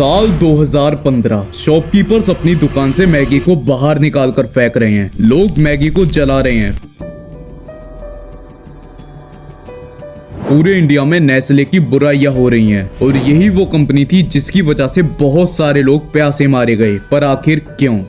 साल 2015 शॉपकीपर्स अपनी दुकान से मैगी को बाहर निकालकर फेंक रहे हैं। लोग मैगी को जला रहे हैं। पूरे इंडिया में नेस्ले की बुराइयां हो रही हैं और यही वो कंपनी थी जिसकी वजह से बहुत सारे लोग प्यासे मारे गए। पर आखिर क्यों?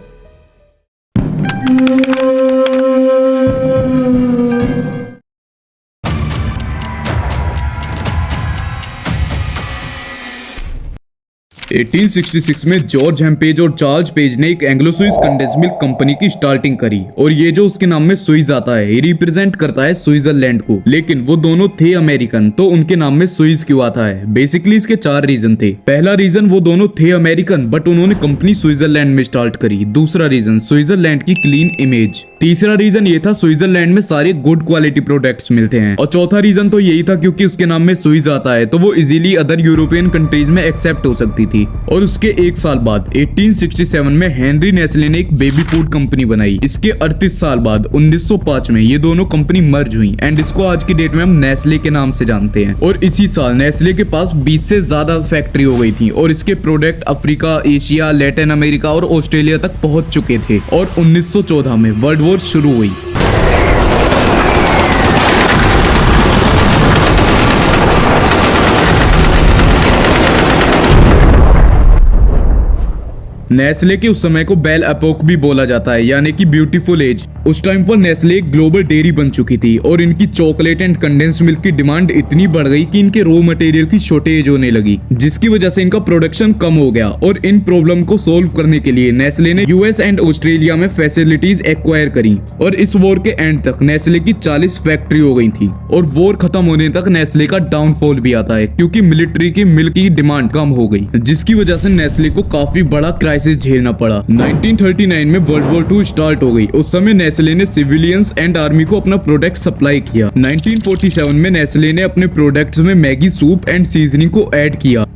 एटीन 1866 में जॉर्ज हेम्पेज और चार्ल्स पेज ने एक Anglo Swiss condense milk company की स्टार्टिंग करी और ये जो उसके नाम में स्विस आता है ये रिप्रेजेंट करता है स्विट्जरलैंड को। लेकिन वो दोनों थे अमेरिकन, तो उनके नाम में स्विस क्यों आता है? बेसिकली इसके 4 रीजन थे। पहला रीजन, वो दोनों थे अमेरिकन बट उन्होंने कंपनी स्विट्जरलैंड में स्टार्ट करी। दूसरा रीजन, स्विट्जरलैंड की क्लीन इमेज। तीसरा रीजन ये था स्विट्जरलैंड में सारे गुड क्वालिटी प्रोडक्ट्स मिलते हैं। और चौथा रीजन तो यही था क्योंकि उसके नाम में स्विस आता है तो वो इजीली अदर यूरोपियन कंट्रीज में एक्सेप्ट हो सकती थी। और उसके 1 साल बाद 1867 में हेनरी नेस्ले ने एक बेबी फूड कंपनी बनाई। इसके 38 साल बाद 1905 में ये दोनों कंपनी मर्ज हुई एंड इसको आज की डेट में हम नेस्ले के नाम से जानते हैं। और इसी साल नेस्ले के पास 20 से ज्यादा फैक्ट्री हो गई थी और इसके product Africa, Asia, Latin America और ऑस्ट्रेलिया तक पहुंच चुके थे। और 1914 में वर्ल्ड वॉर शुरू हुई। नेस्ले के उस समय को बेल एपोक भी बोला जाता है, यानी कि ब्यूटीफुल एज। उस टाइम पर नेस्ले एक ग्लोबल डेयरी बन चुकी थी और इनकी चॉकलेट एंड कंडेंस मिल्क की डिमांड इतनी बढ़ गई कि इनके रॉ मटेरियल की शॉर्टेज होने लगी, जिसकी वजह से इनका प्रोडक्शन कम हो गया। और इन प्रॉब्लम को सोल्व करने के लिए नेस्ले ने यूएस एंड ऑस्ट्रेलिया में फैसिलिटीज एक्वायर करी। और इस वॉर के एंड तक नेस्ले की 40 फैक्ट्री हो गई थी। और वॉर खत्म होने तक नेस्ले का डाउनफॉल भी आता है क्योंकि मिलिट्री की मिल्क की डिमांड कम हो गई, जिसकी वजह से नेस्ले को काफी बड़ा क्राइसिस झेलना पड़ा। 1939 में वर्ल्ड वॉर 2 स्टार्ट हो गई। उस समय नेस्ले ने सिविलियंस एंड आर्मी को अपना प्रोडक्ट सप्लाई किया। 1947 में नेस्ले ने अपने प्रोडक्ट्स में मैगी सूप एंड सीजनिंग को ऐड किया।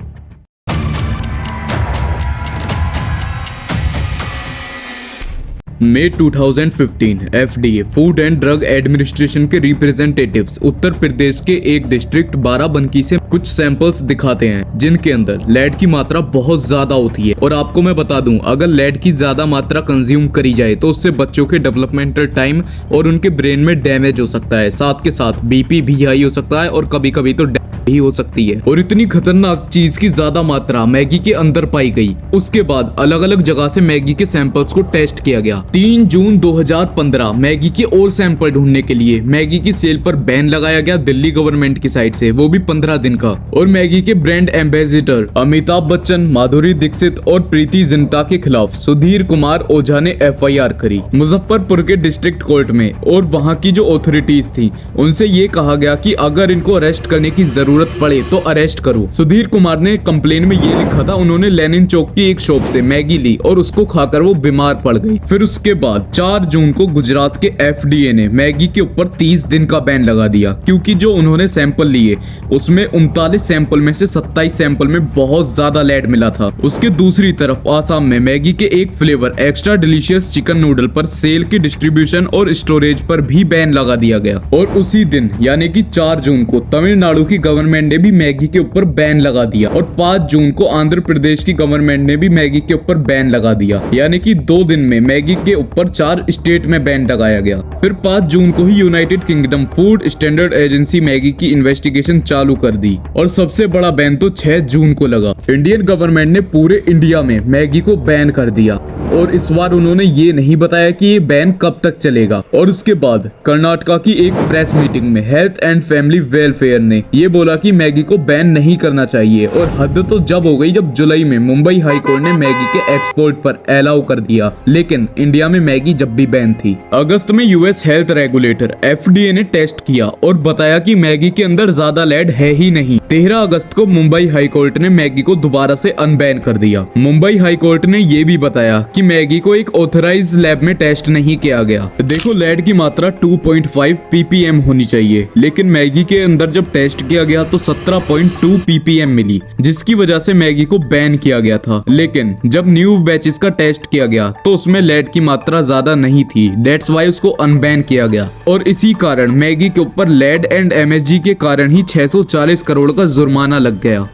मई 2015 FDA food and drug administration के रिप्रेजेंटेटिव्स उत्तर प्रदेश के एक डिस्ट्रिक्ट बाराबंकी से कुछ सैंपल्स दिखाते हैं जिनके अंदर लेड की मात्रा बहुत ज्यादा होती है। और आपको मैं बता दूं, अगर लेड की ज्यादा मात्रा कंज्यूम करी जाए तो उससे बच्चों के डेवलपमेंटल टाइम और उनके ब्रेन में डैमेज हो सकता है। साथ के साथ बीपी भी हाई हो सकता है और कभी कभी तो भी हो सकती है। और इतनी खतरनाक चीज की ज्यादा मात्रा मैगी के अंदर पाई गई। उसके बाद अलग अलग जगह से मैगी के सैंपल्स को टेस्ट किया गया। 3 जून 2015 मैगी के और सैंपल ढूंढने के लिए मैगी की सेल पर बैन लगाया गया दिल्ली गवर्नमेंट की साइड से, वो भी 15 दिन का। और मैगी के ब्रांड एम्बेसडर अमिताभ बच्चन, माधुरी दीक्षित और प्रीति जिंटा के खिलाफ सुधीर कुमार ओझा ने FIR करी मुजफ्फरपुर के डिस्ट्रिक्ट कोर्ट में। और वहाँ की जो ऑथोरिटीज थी उनसे ये कहा गया कि अगर इनको अरेस्ट करने की जरूरत पड़े तो अरेस्ट करो। सुधीर कुमार ने कंप्लेन में ये लिखा था, उन्होंने लेनिन चौक की एक शॉप से मैगी ली और उसको खाकर वो बीमार पड़ गई। फिर उसके बाद 4 जून को गुजरात के FDA ने मैगी के ऊपर 30 दिन का बैन लगा दिया क्योंकि जो उन्होंने सैंपल लिए उसमें 39 सैंपल में से 27 सैंपल में बहुत ज्यादा लेड मिला था। उसके दूसरी तरफ आसाम में मैगी के एक flavour extra delicious chicken noodle पर सेल की डिस्ट्रीब्यूशन और स्टोरेज पर भी बैन लगा दिया गया। और उसी दिन यानी कि 4 जून को तमिलनाडु की गवर्नमेंट ने भी मैगी के ऊपर बैन लगा दिया। और 5 जून को आंध्र प्रदेश की गवर्नमेंट ने भी मैगी के ऊपर बैन लगा दिया। यानी कि 2 दिन में मैगी के ऊपर 4 स्टेट में बैन लगाया गया। फिर 5 जून को ही United Kingdom food standard agency Maggi की इन्वेस्टिगेशन चालू कर दी। और सबसे बड़ा बैन तो 6 जून को लगा। इंडियन गवर्नमेंट ने पूरे इंडिया में मैगी को बैन कर दिया। और इस बार उन्होंने ये नहीं बताया कि ये बैन कब तक चलेगा। और उसके बाद कर्नाटका की एक प्रेस मीटिंग में हेल्थ एंड फैमिली वेलफेयर ने ये बोला कि मैगी को बैन नहीं करना चाहिए। और हद तो जब हो गई जब जुलाई में मुंबई हाई कोर्ट ने मैगी के एक्सपोर्ट पर अलाउ कर दिया। लेकिन इंडिया में मैगी जब भी बैन थी। अगस्त में यूएस हेल्थ रेगुलेटर FDA ने टेस्ट किया और बताया कि मैगी के अंदर ज्यादा लेड है ही नहीं। 13 अगस्त को मुंबई हाई कोर्ट ने मैगी को दोबारा से अनबैन कर दिया। मुंबई हाई कोर्ट ने ये भी बताया कि मैगी को एक ऑथराइज लैब में टेस्ट नहीं किया गया। देखो, लेड की मात्रा 2.5 ppm होनी चाहिए, लेकिन मैगी के अंदर जब टेस्ट किया गया तो 17.2 ppm मिली, जिसकी वजह से मैगी को बैन किया गया था। लेकिन जब न्यू बैचेस का टेस्ट किया गया तो उसमें लेड की मात्रा ज्यादा नहीं थी, दैट्स वाई उसको अनबैन किया गया। और इसी कारण मैगी के ऊपर लेड एंड MSG के कारण ही 640 करोड़ का जुर्माना लग गया।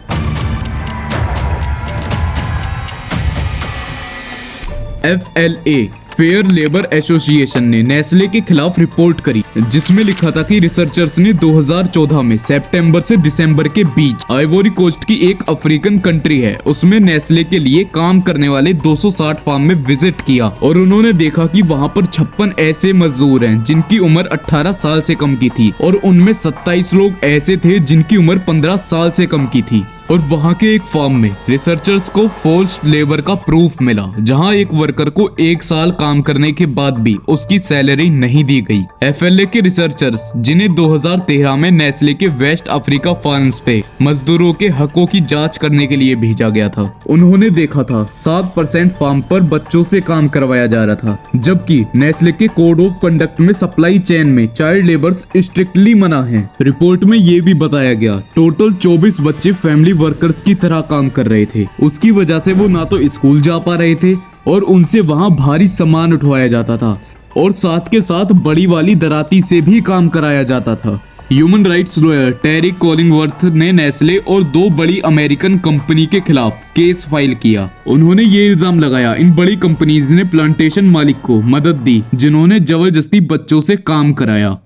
FLA फेयर लेबर एसोसिएशन ने नेस्ले के खिलाफ रिपोर्ट करी, जिसमें लिखा था कि रिसर्चर्स ने 2014 में सितंबर से दिसंबर के बीच आइवरी कोस्ट की एक अफ्रीकन कंट्री है उसमें नेस्ले के लिए काम करने वाले 260 फार्म में विजिट किया और उन्होंने देखा कि वहां पर 56 ऐसे मजदूर हैं जिनकी उम्र 18 साल से कम की थी और उनमें 27 लोग ऐसे थे जिनकी उम्र 15 साल से कम की थी। और वहां के एक फार्म में रिसर्चर्स को फोर्स्ड लेबर का प्रूफ मिला, जहां एक वर्कर को 1 साल काम करने के बाद भी उसकी सैलरी नहीं दी गई। FLA के रिसर्चर्स, जिन्हें 2013 में नेस्ले के वेस्ट अफ्रीका फार्म्स पे मजदूरों के हकों की जांच करने के लिए भेजा गया था, उन्होंने देखा था 7% फार्म पर बच्चों से काम करवाया जा रहा था, जबकि नेस्ले के कोड ऑफ कंडक्ट में सप्लाई चेन में चाइल्ड लेबर स्ट्रिक्टली मना है। रिपोर्ट में ये भी बताया गया टोटल 24 बच्चे फैमिली वर्कर्स की तरह काम कर रहे थे। उसकी वजह से वो ना तो स्कूल जा पा रहे थे और उनसे वहां भारी सामान उठवाया जाता था और साथ के साथ बड़ी वाली दराती से भी काम कराया जाता था। ह्यूमन राइट्स लॉयर टेरिक कॉलिंगवर्थ ने नेस्ले और 2 बड़ी अमेरिकन कंपनी के खिलाफ केस फाइल किया। उन्होंने ये इल्जाम लगाया इन बड़ी कंपनीज ने प्लांटेशन मालिक को मदद दी जिन्होंने जबरदस्ती बच्चों से काम कराया।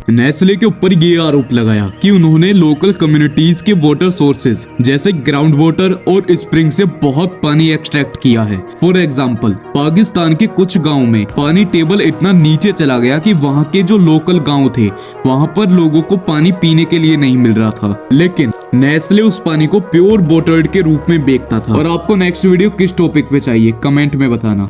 नेस्ले के ऊपर ये आरोप लगाया कि उन्होंने लोकल कम्युनिटीज के वाटर सोर्सेज जैसे ग्राउंड वाटर और स्प्रिंग से बहुत पानी एक्सट्रैक्ट किया है। फॉर एग्जांपल, पाकिस्तान के कुछ गांव में पानी टेबल इतना नीचे चला गया कि वहां के जो लोकल गांव थे वहां पर लोगों को पानी पीने के लिए नहीं मिल रहा था, लेकिन नेस्ले उस पानी को प्योर बॉटल्ड के रूप में बेचता था। और आपको नेक्स्ट वीडियो किस टॉपिक पे चाहिए कमेंट में बताना।